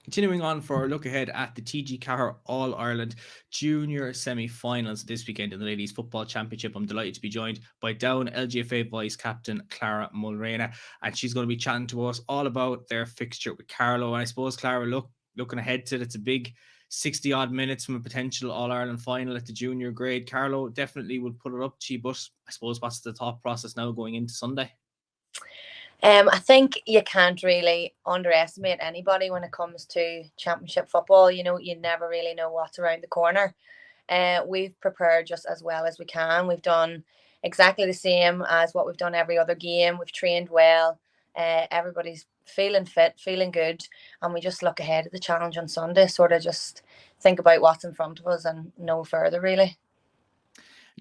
Continuing on for a look ahead at the TG Carr All-Ireland Junior semi-finals this weekend in the Ladies Football Championship. I'm delighted to be joined by Down LGFA Vice Captain Clara Mulvenna, and she's going to be chatting to us all about their fixture with Carlow. And I suppose, Clara, looking ahead to it, it's a big 60-odd minutes from a potential All-Ireland final at the junior grade. Carlow definitely would put it up to you, but I suppose what's the thought process now going into Sunday? I think you can't really underestimate anybody when it comes to championship football. You never really know what's around the corner. We've prepared just as well as we can. We've done exactly the same as what we've done every other game. We've trained well. Everybody's feeling fit, feeling good, and we just look ahead at the challenge on Sunday. Sort of just think about what's in front of us and no further really.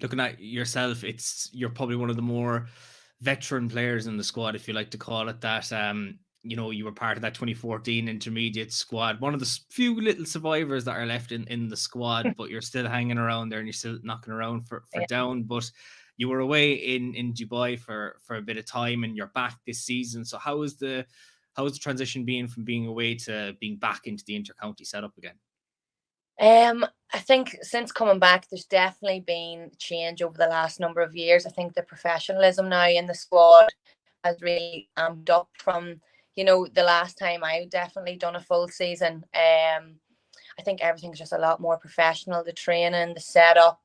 Looking at yourself, you're probably one of the more veteran players in the squad, if you like to call it that. You were part of that 2014 intermediate squad, one of the few little survivors that are left in the squad, but you're still hanging around there and you're still knocking around for Yeah. Down. But you were away in Dubai for a bit of time and you're back this season. So how is the transition being from being away to being back into the inter-county setup again? I think since coming back, there's definitely been change over the last number of years. I think the professionalism now in the squad has really amped up from, the last time I definitely done a full season. I think everything's just a lot more professional, the training, the setup,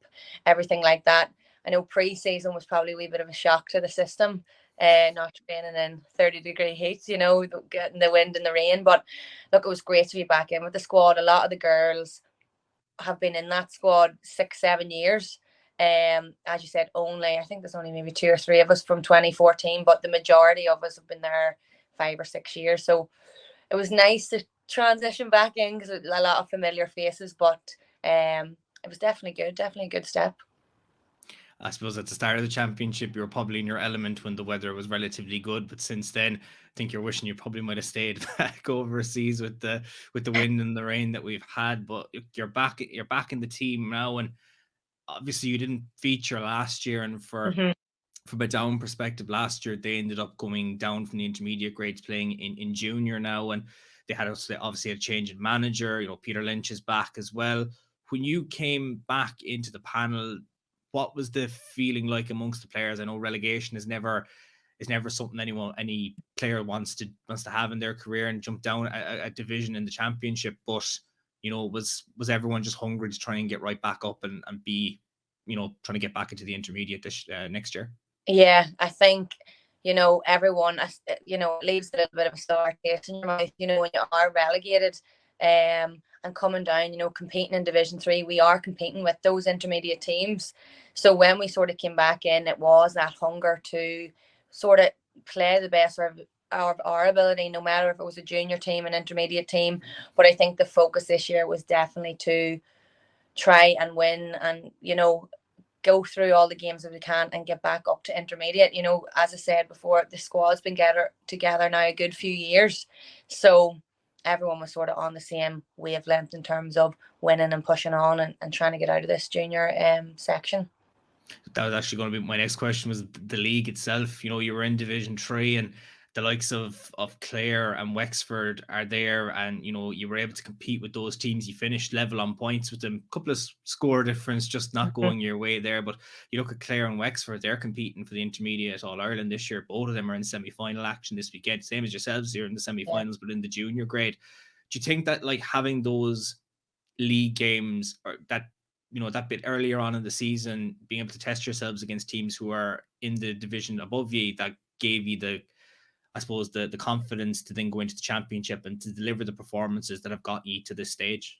everything like that. I know pre-season was probably a wee bit of a shock to the system, not training in 30-degree heat, getting the wind and the rain. But look, it was great to be back in with the squad. A lot of the girls have been in that squad 6-7 years. As you said, I think there's only maybe 2 or 3 of us from 2014, but the majority of us have been there 5 or 6 years. So it was nice to transition back in because a lot of familiar faces, but it was definitely a good step. I suppose at the start of the championship, you were probably in your element when the weather was relatively good. But since then, I think you're wishing you probably might have stayed back overseas with the wind and the rain that we've had. But you're back in the team now, and obviously you didn't feature last year. And Mm-hmm. from a Down perspective, last year they ended up going down from the intermediate grades, playing in junior now, and they obviously had a change in manager. Peter Lynch is back as well. When you came back into the panel, what was the feeling like amongst the players? I know relegation is never something any player wants to have in their career, and jump down a division in the championship. But was everyone just hungry to try and get right back up and be trying to get back into the intermediate this next year? Yeah, I think, everyone, it leaves a little bit of a sour taste in your mouth, when you are relegated and coming down, competing in Division 3, we are competing with those intermediate teams. So when we sort of came back in, it was that hunger to sort of play the best of our ability, no matter if it was a junior team, an intermediate team. But I think the focus this year was definitely to try and win and, go through all the games that we can and get back up to intermediate. As I said before, the squad's been together now a good few years. So everyone was sort of on the same wavelength in terms of winning and pushing on and trying to get out of this junior section. That was actually going to be my next question, was the league itself. You were in Division 3 and the likes of Clare and Wexford are there, and you were able to compete with those teams. You finished level on points with them, a couple of score difference just not Mm-hmm. going your way there. But you look at Clare and Wexford, they're competing for the intermediate All Ireland this year. Both of them are in semi-final action this weekend, same as yourselves here in the Yeah. semi-finals, but in the junior grade. Do you think that like having those league games, or that bit earlier on in the season, being able to test yourselves against teams who are in the division above you, that gave you I suppose the confidence to then go into the championship and to deliver the performances that have got you to this stage?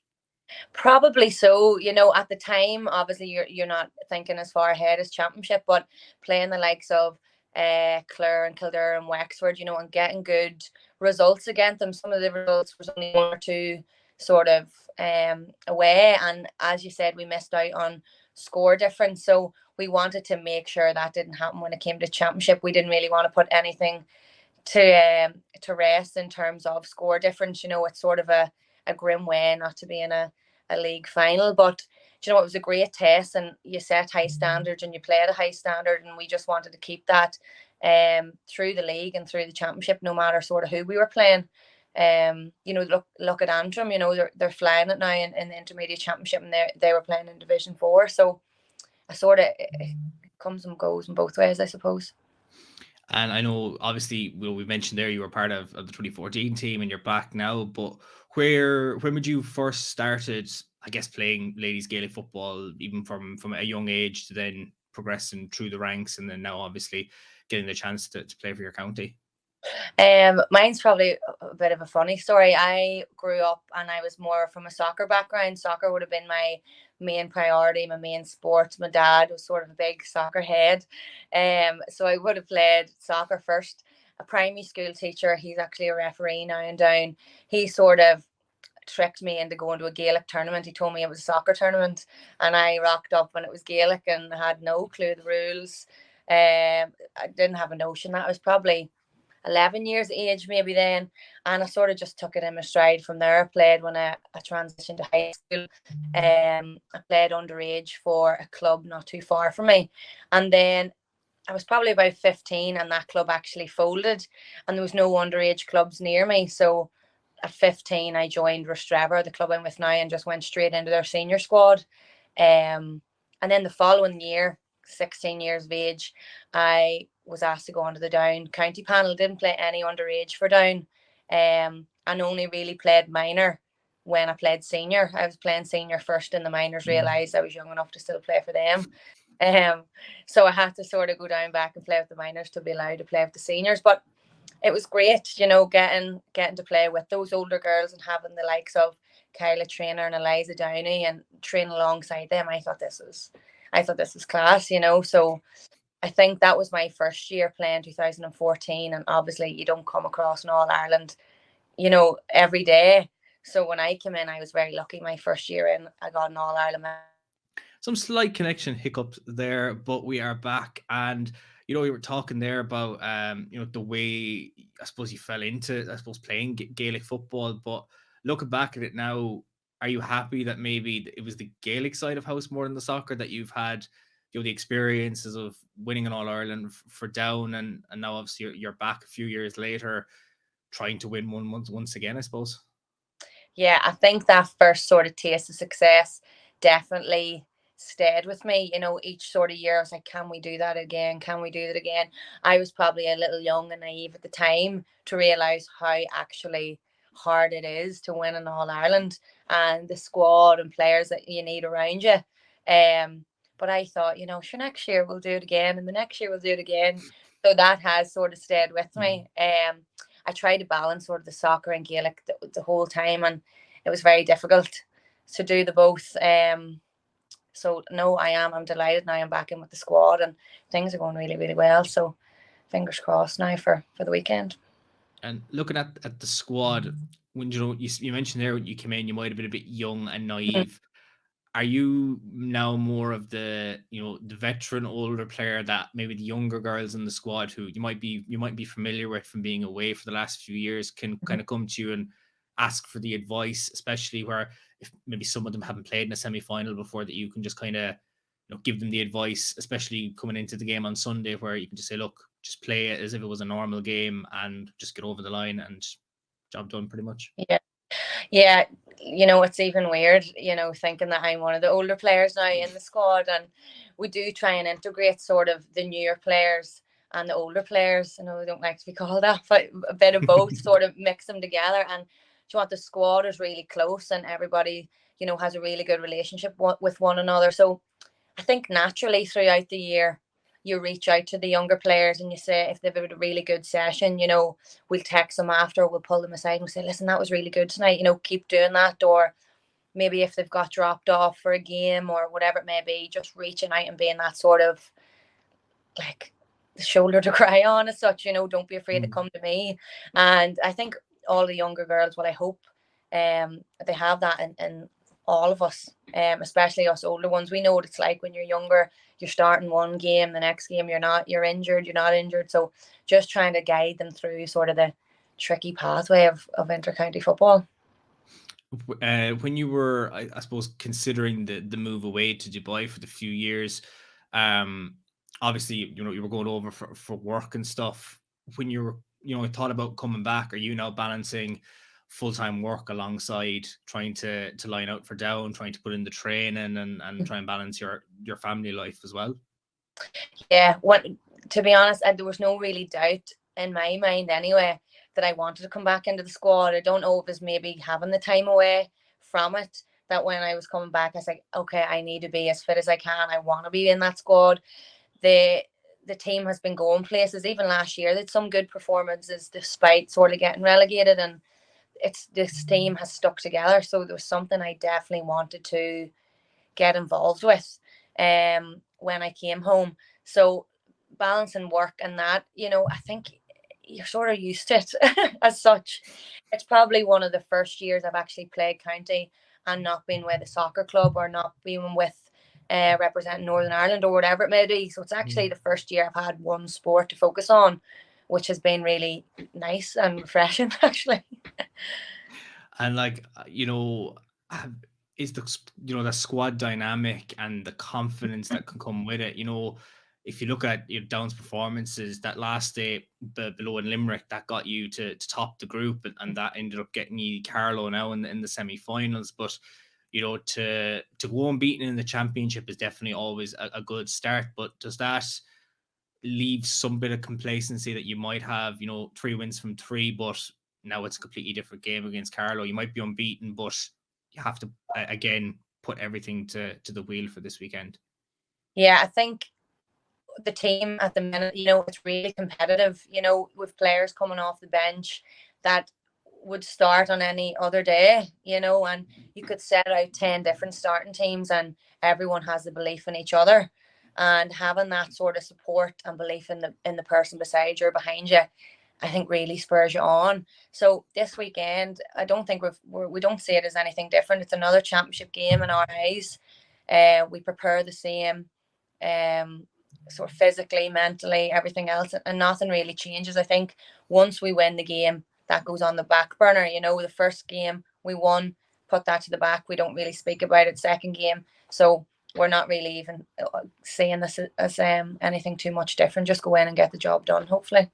Probably so. At the time, obviously you're not thinking as far ahead as championship, but playing the likes of Clare and Kildare and Wexford, and getting good results against them. Some of the results was only 1 or 2 sort of away, and as you said, we missed out on score difference. So we wanted to make sure that didn't happen when it came to championship. We didn't really want to put anything to rest in terms of score difference. It's sort of a grim way not to be in a league final. But it was a great test, and you set high standards and you play at a high standard, and we just wanted to keep that through the league and through the championship, no matter sort of who we were playing. Look at Antrim. They're flying it now in the intermediate championship, and they were playing in Division 4. So I sort of it comes and goes in both ways, I suppose. And I know, obviously, we mentioned there you were part of the 2014 team and you're back now, but when would you first started, I guess, playing ladies Gaelic football, even from a young age to then progressing through the ranks and then now obviously getting the chance to play for your county? Mine's probably a bit of a funny story. I grew up and I was more from a soccer background. Soccer would have been my main priority, my main sport. My dad was sort of a big soccer head. So I would have played soccer first. A primary school teacher, he's actually a referee now and down. He sort of tricked me into going to a Gaelic tournament. He told me it was a soccer tournament, and I rocked up and it was Gaelic and had no clue the rules. I didn't have a notion. That was probably 11 years of age maybe then, and I sort of just took it in my stride from there. I played when I transitioned to high school. I played underage for a club not too far from me, and then I was probably about 15 and that club actually folded and there was no underage clubs near me. So at 15 I joined Rostrevor, the club I'm with now, and just went straight into their senior squad. And then the following year, 16 years of age, I was asked to go onto the Down county panel. Didn't play any underage for Down, and only really played minor when I played senior. I was playing senior first and the minors realised I was young enough to still play for them. So I had to sort of go down back and play with the minors to be allowed to play with the seniors. But it was great, getting to play with those older girls and having the likes of Kyla Trainer and Eliza Downey and training alongside them. I thought this was class, So I think that was my first year playing 2014, and obviously you don't come across an All Ireland, every day. So when I came in, I was very lucky. My first year in, I got an All Ireland. Some slight connection hiccups there, but we are back. And we were talking there about the way I suppose you fell into playing Gaelic football. But looking back at it now, are you happy that maybe it was the Gaelic side of house more than the soccer, that you've had the experiences of winning an All Ireland for Down, and now obviously you're back a few years later trying to win one once again, I suppose? Yeah, I think that first sort of taste of success definitely stayed with me. Each sort of year I was like, can we do that again? Can we do that again? I was probably a little young and naive at the time to realise how actually hard it is to win an All Ireland and the squad and players that you need around you. But I thought, sure, next year we'll do it again, and the next year we'll do it again. So that has sort of stayed with me. I tried to balance sort of the soccer and Gaelic the whole time, and it was very difficult to do the both. So no, I'm delighted now. I'm back in with the squad, and things are going really, really well. So fingers crossed now for the weekend. And looking at the squad, when you mentioned there when you came in, you might have been a bit young and naive. Are you now more of the the veteran older player that maybe the younger girls in the squad who you might be familiar with from being away for the last few years can kind of come to you and ask for the advice, especially where if maybe some of them haven't played in a semi-final before, that you can just kind of give them the advice, especially coming into the game on Sunday, where you can just say, look, just play it as if it was a normal game and just get over the line and job done, pretty much. Yeah, it's even weird, thinking that I'm one of the older players now in the squad, and we do try and integrate sort of the newer players and the older players. I know I don't like to be called that, but a bit of both, sort of mix them together. And the squad is really close, and everybody, has a really good relationship with one another. So I think naturally throughout the year, you reach out to the younger players and you say, if they've had a really good session, we'll text them after, we'll pull them aside and we'll say, listen, that was really good tonight, keep doing that. Or maybe if they've got dropped off for a game or whatever it may be, just reaching out and being that sort of like the shoulder to cry on as such, don't be afraid to come to me. And I think all the younger girls, I hope they have that in all of us, especially us older ones. We know what it's like when you're younger. You're starting one game, the next game you're injured, you're not injured. So just trying to guide them through sort of the tricky pathway of inter-county football. When you were, I suppose, considering the move away to Dubai for the few years, obviously, you were going over for work and stuff. When you were thought about coming back? Are you now balancing full-time work alongside trying to line out for Down, trying to put in the training and try and balance your family life as well? Yeah, to be honest, there was no really doubt in my mind anyway that I wanted to come back into the squad. I don't know if it was maybe having the time away from it, that when I was coming back, I was like, okay, I need to be as fit as I can. I want to be in that squad. The team has been going places. Even last year, they had some good performances despite sort of getting relegated, and this team has stuck together. So there was something I definitely wanted to get involved with when I came home. So balancing work and that, I think you're sort of used to it as such. It's probably one of the first years I've actually played county and not been with a soccer club or not being with representing Northern Ireland or whatever it may be. So it's actually the first year I've had one sport to focus on, which has been really nice and refreshing actually. And is the squad dynamic and the confidence that can come with it. If you look at Down's performances that last day below in Limerick, that got you to top the group, and that ended up getting you Carlow now in the semi-finals. But to go unbeaten in the championship is definitely always a good start. But does that leave some bit of complacency that you might have, 3 wins from 3, but now it's a completely different game against Carlow? You might be unbeaten, but you have to again put everything to the wheel for this weekend. Yeah, I think the team at the minute, it's really competitive, with players coming off the bench that would start on any other day, and you could set out 10 different starting teams and everyone has a belief in each other, and having that sort of support and belief in the person beside you or behind you, I think really spurs you on. So this weekend, I don't think we don't see it as anything different. It's another championship game in our eyes. We prepare the same, sort of physically, mentally, everything else, and nothing really changes. I think once we win the game, that goes on the back burner. The first game we won, put that to the back. We don't really speak about it. Second game, so we're not really even seeing this as anything too much different. Just go in and get the job done, hopefully.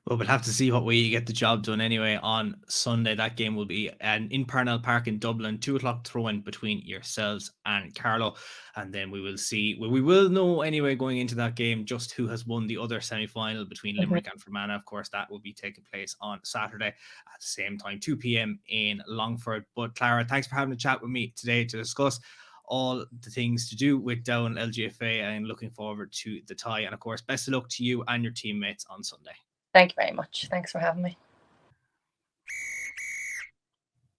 Well, we'll have to see what way you get the job done anyway on Sunday. That game will be in Parnell Park in Dublin, 2:00 throw-in between yourselves and Carlow. And then we will see, we will know anyway going into that game just who has won the other semi-final between Limerick and Fermanagh. Of course, that will be taking place on Saturday at the same time, 2 p.m. in Longford. But Clara, thanks for having a chat with me today to discuss all the things to do with Down LGFA, and looking forward to the tie. And of course, best of luck to you and your teammates on Sunday. Thank you very much. Thanks for having me.